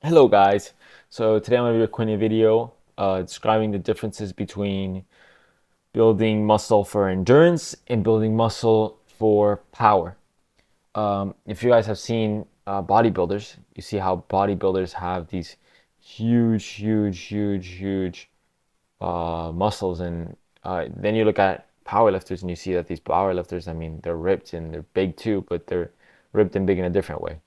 Hello guys, so today I'm going to be recording a video describing the differences between building muscle for endurance and building muscle for power. If you guys have seen bodybuilders, you see how bodybuilders have these huge muscles, and then you look at powerlifters and you see that these powerlifters, I mean, they're ripped and they're big too, but they're ripped and big in a different way.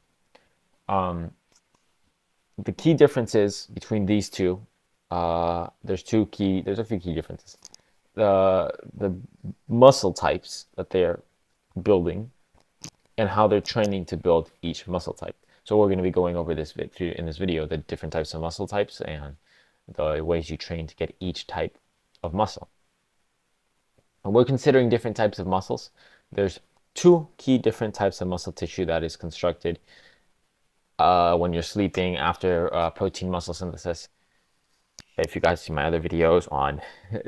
The key differences between these two, there's a few key differences. The muscle types that they're building and how they're training to build each muscle type. So we're going to be going over this in this video, the different types of muscle types and the ways you train to get each type of muscle. And we're considering different types of muscles. There's two key different types of muscle tissue that is constructed when you're sleeping after protein muscle synthesis. If you guys see my other videos on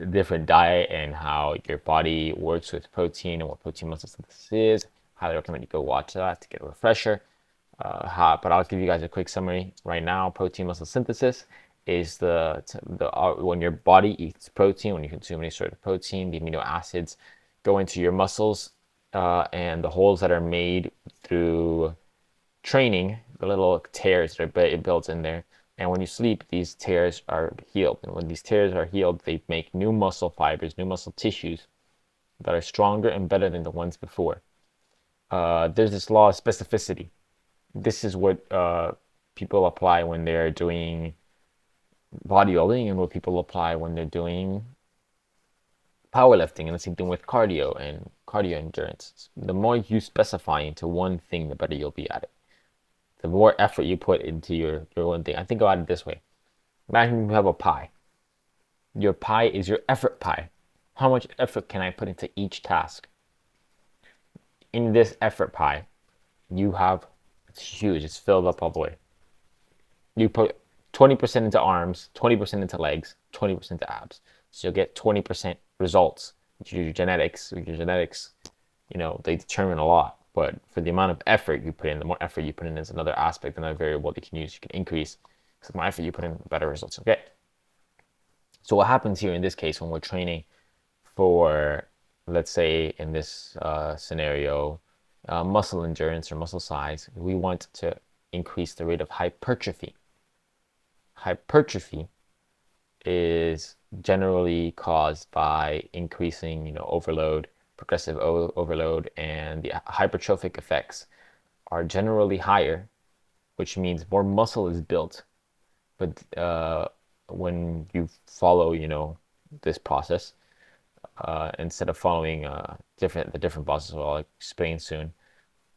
different diet and how your body works with protein and what protein muscle synthesis is, highly recommend you go watch that to get a refresher. But I'll give you guys a quick summary right now. Protein muscle synthesis is when your body eats protein, when you consume any sort of protein, the amino acids go into your muscles, and the holes that are made through training, the little tears that are built in there. And when you sleep, these tears are healed. And when these tears are healed, they make new muscle fibers, new muscle tissues that are stronger and better than the ones before. There's this law of specificity. This is what people apply when they're doing bodybuilding and what people apply when they're doing powerlifting, and the same thing with cardio and cardio endurance. The more you specify into one thing, the better you'll be at it. The more effort you put into your one thing. I think about it this way. Imagine you have a pie. Your pie is your effort pie. How much effort can I put into each task? In this effort pie, it's huge. It's filled up all the way. You put 20% into arms, 20% into legs, 20% into abs. So you'll get 20% results. Your genetics, they determine a lot. But for the amount of effort you put in, the more effort you put in is another aspect, another variable you can use. You can increase. Because the more effort you put in, the better results you'll get. So what happens here in this case when we're training for, let's say in this scenario, muscle endurance or muscle size, we want to increase the rate of hypertrophy. Hypertrophy is generally caused by increasing, progressive overload, and the hypertrophic effects are generally higher, which means more muscle is built. But when you follow, this process, instead of following the different process, I'll explain soon.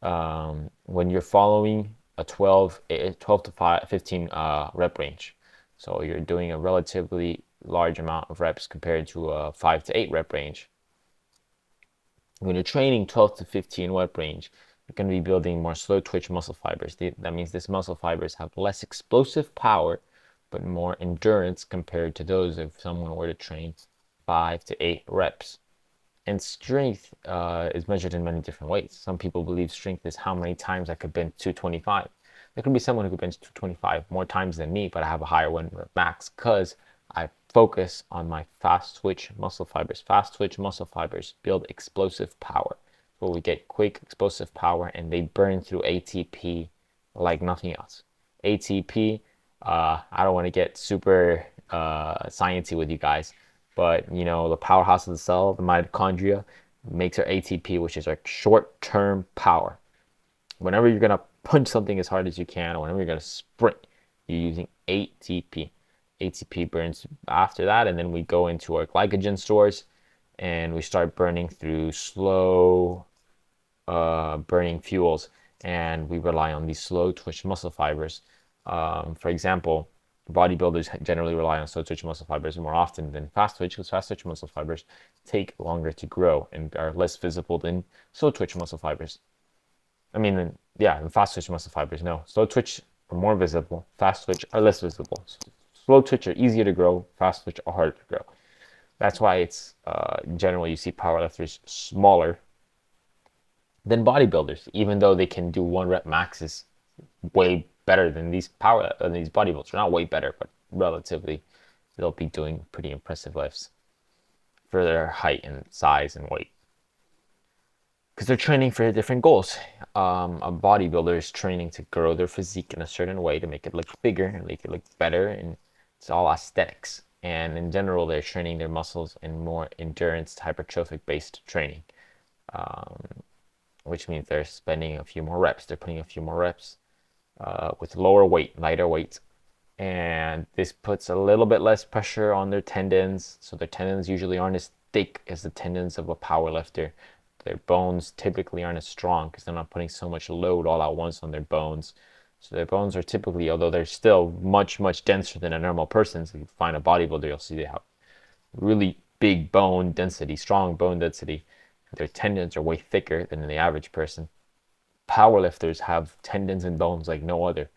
When you're following a 12 to 15 rep range, so you're doing a relatively large amount of reps compared to a 5 to 8 rep range. When you're training 12 to 15 rep range, you're going to be building more slow twitch muscle fibers. That means these muscle fibers have less explosive power, but more endurance compared to those if someone were to train 5 to 8 reps. And strength is measured in many different ways. Some people believe strength is how many times I could bench 225. There could be someone who could bench 225 more times than me, but I have a higher one rep max because I focus on my fast twitch muscle fibers. Fast twitch muscle fibers build explosive power, where we get quick explosive power, and they burn through ATP like nothing else. ATP, I don't want to get super sciencey with you guys, but the powerhouse of the cell, the mitochondria, makes our ATP, which is our short-term power. Whenever you're gonna punch something as hard as you can, or whenever you're gonna sprint, you're using ATP. ATP burns after that, and then we go into our glycogen stores and we start burning through slow burning fuels, and we rely on these slow twitch muscle fibers. For example, bodybuilders generally rely on slow twitch muscle fibers more often than fast twitch, because fast twitch muscle fibers take longer to grow and are less visible than slow twitch muscle fibers. The fast twitch muscle fibers, no. Slow twitch are more visible, fast twitch are less visible. Slow twitch are easier to grow, fast twitch are harder to grow. That's why it's generally you see powerlifters smaller than bodybuilders, even though they can do one rep maxes way better than these bodybuilders. They're not way better, but relatively, they'll be doing pretty impressive lifts for their height and size and weight because they're training for different goals. A bodybuilder is training to grow their physique in a certain way to make it look bigger and make it look better, and it's all aesthetics. And in general, they're training their muscles in more endurance, hypertrophic based training, which means they're spending a few more reps. They're putting a few more reps with lower weight, lighter weight, and this puts a little bit less pressure on their tendons. So their tendons usually aren't as thick as the tendons of a power lifter. Their bones typically aren't as strong because they're not putting so much load all at once on their bones. So their bones are typically, although they're still much, much denser than a normal person. So if you find a bodybuilder, you'll see they have really big bone density, strong bone density. Their tendons are way thicker than the average person. Powerlifters have tendons and bones like no other.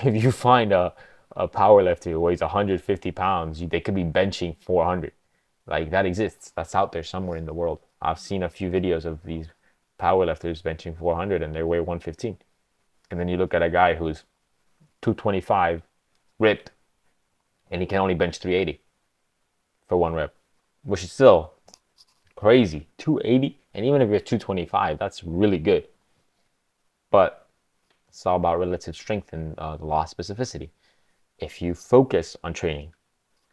If you find a powerlifter who weighs 150 pounds, they could be benching 400. Like that exists. That's out there somewhere in the world. I've seen a few videos of these powerlifters benching 400 and they weigh 115. And then you look at a guy who's 225, ripped, and he can only bench 380 for one rep, which is still crazy. 280, and even if you're 225, that's really good. But it's all about relative strength and the law of specificity. If you focus on training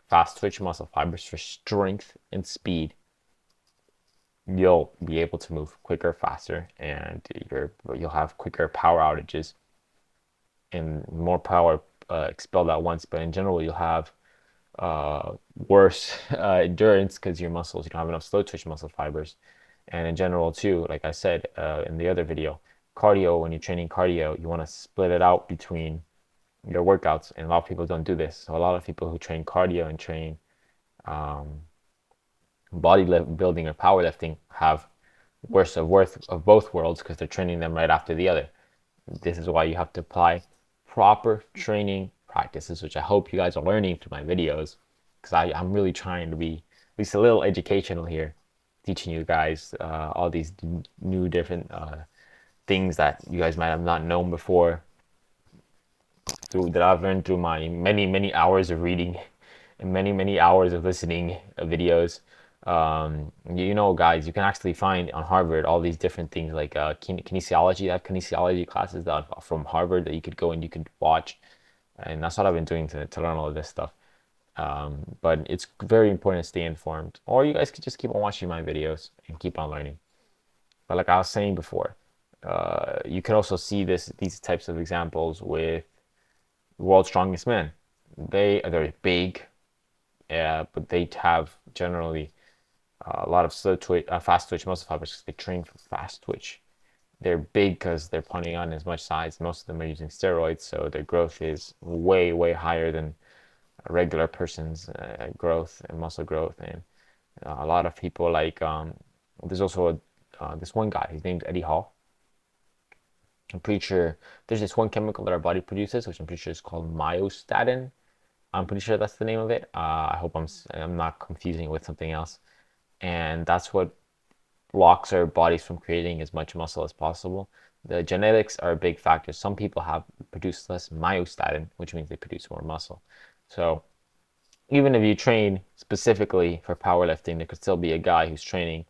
fast twitch muscle fibers for strength and speed, you'll be able to move quicker, faster, and you'll have quicker power outages and more power expelled at once. But in general, you'll have worse endurance because your muscles, you don't have enough slow twitch muscle fibers. And in general, too, like I said in the other video, cardio, when you're training cardio, you want to split it out between your workouts, and a lot of people don't do this. So a lot of people who train cardio and train bodybuilding or powerlifting have worse of both worlds because they're training them right after the other. This is why you have to apply proper training practices, which I hope you guys are learning through my videos, because I'm really trying to be at least a little educational here, teaching you guys all these new different things that you guys might have not known before, that I've learned through my many hours of reading and many hours of listening videos. Guys, you can actually find on Harvard all these different things like kinesiology. They have kinesiology classes that from Harvard that you could go and you could watch, and that's what I've been doing to learn all of this stuff. But it's very important to stay informed, or you guys could just keep on watching my videos and keep on learning. But like I was saying before, you can also see these types of examples with world's strongest men. They're big, but they have generally a lot of fast twitch muscle fibers because they train for fast twitch. They're big because they're putting on as much size. Most of them are using steroids, so their growth is way higher than a regular person's growth and muscle growth. And a lot of people there's also this one guy. His name's Eddie Hall. I'm pretty sure there's this one chemical that our body produces, which I'm pretty sure is called myostatin. I'm pretty sure that's the name of it. I hope I'm not confusing it with something else. And that's what blocks our bodies from creating as much muscle as possible. The genetics are a big factor. Some people have produced less myostatin, which means they produce more muscle. So even if you train specifically for powerlifting, there could still be a guy who's training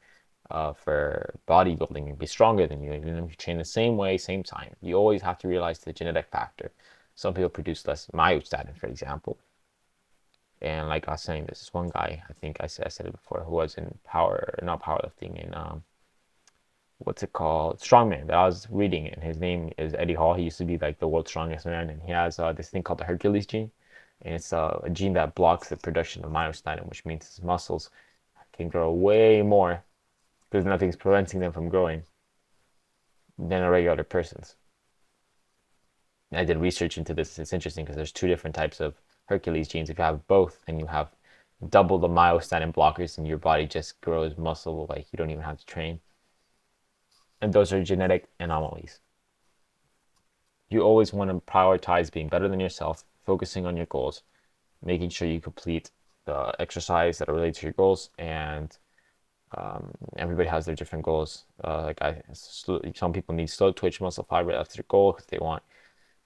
for bodybuilding and be stronger than you. Even if you train the same way, same time, you always have to realize the genetic factor. Some people produce less myostatin, for example. And like I was saying, this is one guy, I think I said it before, who was in not powerlifting, in what's it called, strongman, that I was reading, and his name is Eddie Hall. He used to be like the world's strongest man, and he has this thing called the Hercules gene, and it's a gene that blocks the production of myostatin, which means his muscles can grow way more because nothing's preventing them from growing than a regular person's. I did research into this. It's interesting because there's two different types of Hercules genes. If you have both, then you have double the myostatin blockers, and your body just grows muscle like you don't even have to train. And those are genetic anomalies. You always want to prioritize being better than yourself, focusing on your goals, making sure you complete the exercise that are related to your goals, and everybody has their different goals. Some people need slow twitch muscle fiber. That's their goal because they want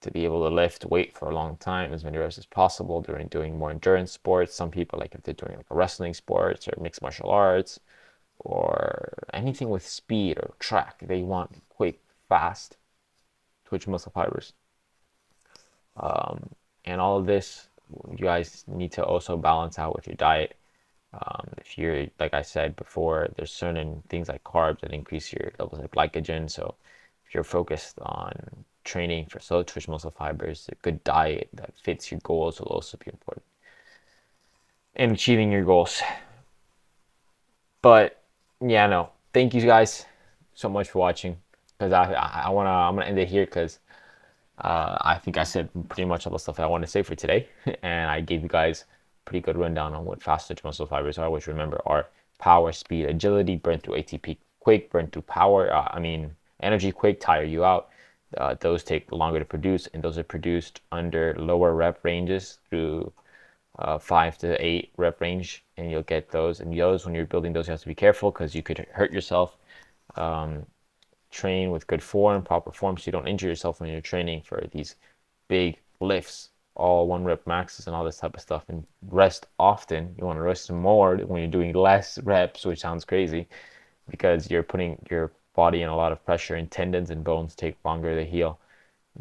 to be able to lift weight for a long time, as many reps as possible during doing more endurance sports. Some people, like if they're doing like a wrestling sports or mixed martial arts or anything with speed or track, they want quick, fast twitch muscle fibers. And all of this, you guys need to also balance out with your diet. If you're, like I said before, there's certain things like carbs that increase your levels of glycogen. So if you're focused on training for slow twitch muscle fibers, a good diet that fits your goals will also be important in achieving your goals. But yeah, no, thank you guys so much for watching. Because I'm gonna end it here because I think I said pretty much all the stuff I want to say for today, and I gave you guys a pretty good rundown on what fast twitch muscle fibers are, which remember are power, speed, agility, burn through ATP quick, burn through power. Energy quick, tire you out. Those take longer to produce, and those are produced under lower rep ranges through 5 to 8 rep range, and you'll get those. And those, when you're building those, you have to be careful because you could hurt yourself. Train with good form, proper form, so you don't injure yourself when you're training for these big lifts, all 1 rep maxes and all this type of stuff. And rest often. You want to rest more when you're doing less reps, which sounds crazy because you're putting your body in a lot of pressure, and tendons and bones take longer to heal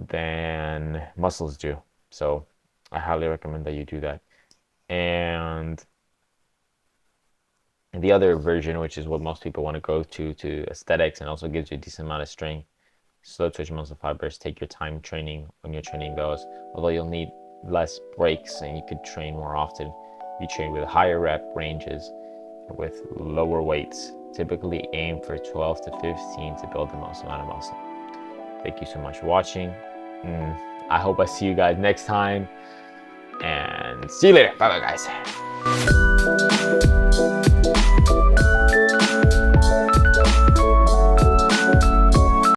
than muscles do. So I highly recommend that you do that. And the other version, which is what most people want to go to aesthetics and also gives you a decent amount of strength, slow twitch muscle fibers. Take your time training when you're training those, although you'll need less breaks and you could train more often. You train with higher rep ranges with lower weights. Typically aim for 12 to 15 to build the most amount of muscle. Thank you so much for watching. I hope I see you guys next time, and see you later. Bye bye, guys.